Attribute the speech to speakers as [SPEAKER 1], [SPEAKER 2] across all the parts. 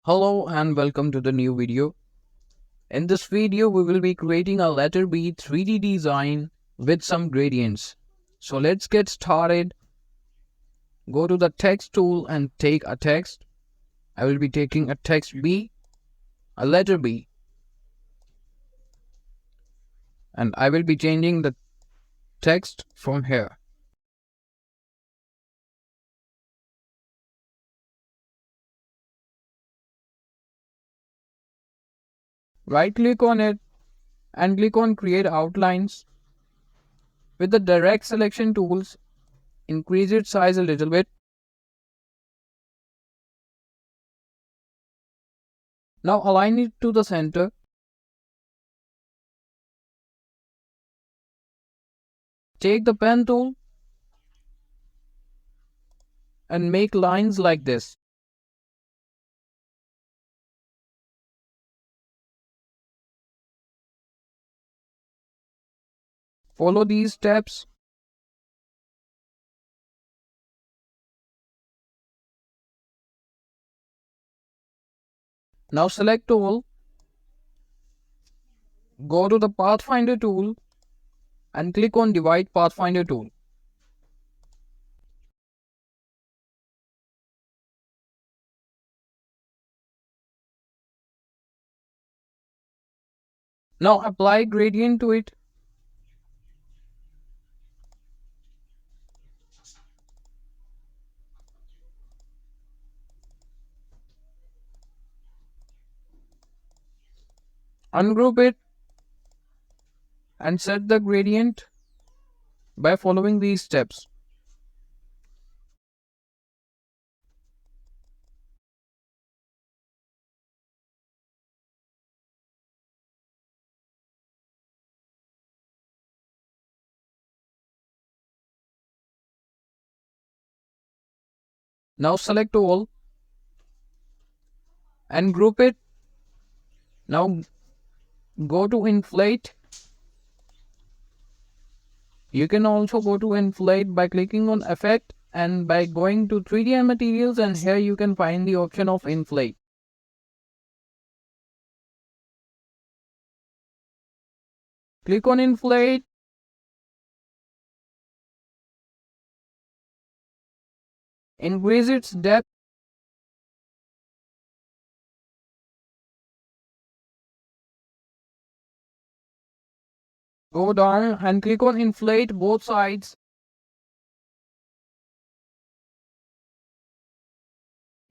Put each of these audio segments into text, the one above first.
[SPEAKER 1] Hello and welcome to the new video. In this video, we will be creating a letter B 3D design with some gradients. So let's get started. Go to the text tool and take a text. I will be taking a text B, a letter B. And I will be changing the text from here. Right click on it and click on create outlines. With the direct selection tools, increase its size a little bit. Now align it to the center. Take the pen tool and make lines like this. Follow these steps. Now select all, go to the Pathfinder tool and click on Divide Pathfinder tool. Now apply gradient to it. Ungroup it and set the gradient by following these steps. Now select all and group it. Now go to Inflate. You can also go to Inflate by clicking on Effect and by going to 3D and Materials, and here you can find the option of Inflate. Click on Inflate. Increase its depth. Go down and click on Inflate both sides.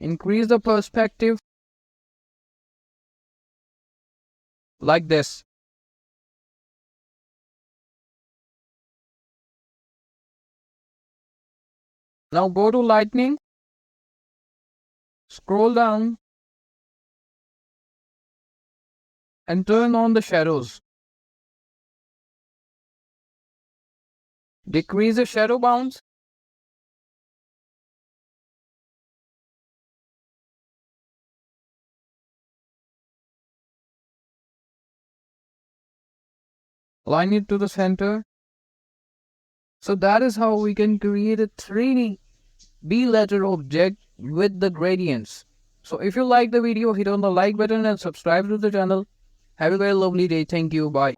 [SPEAKER 1] Increase the perspective like this. Now go to Lightning, scroll down and turn on the shadows. Decrease the shadow bounds. Align it to the center. So that is how we can create a 3D B letter object with the gradients. So if you like the video, hit on the like button and subscribe to the channel. Have a very lovely day. Thank you. Bye.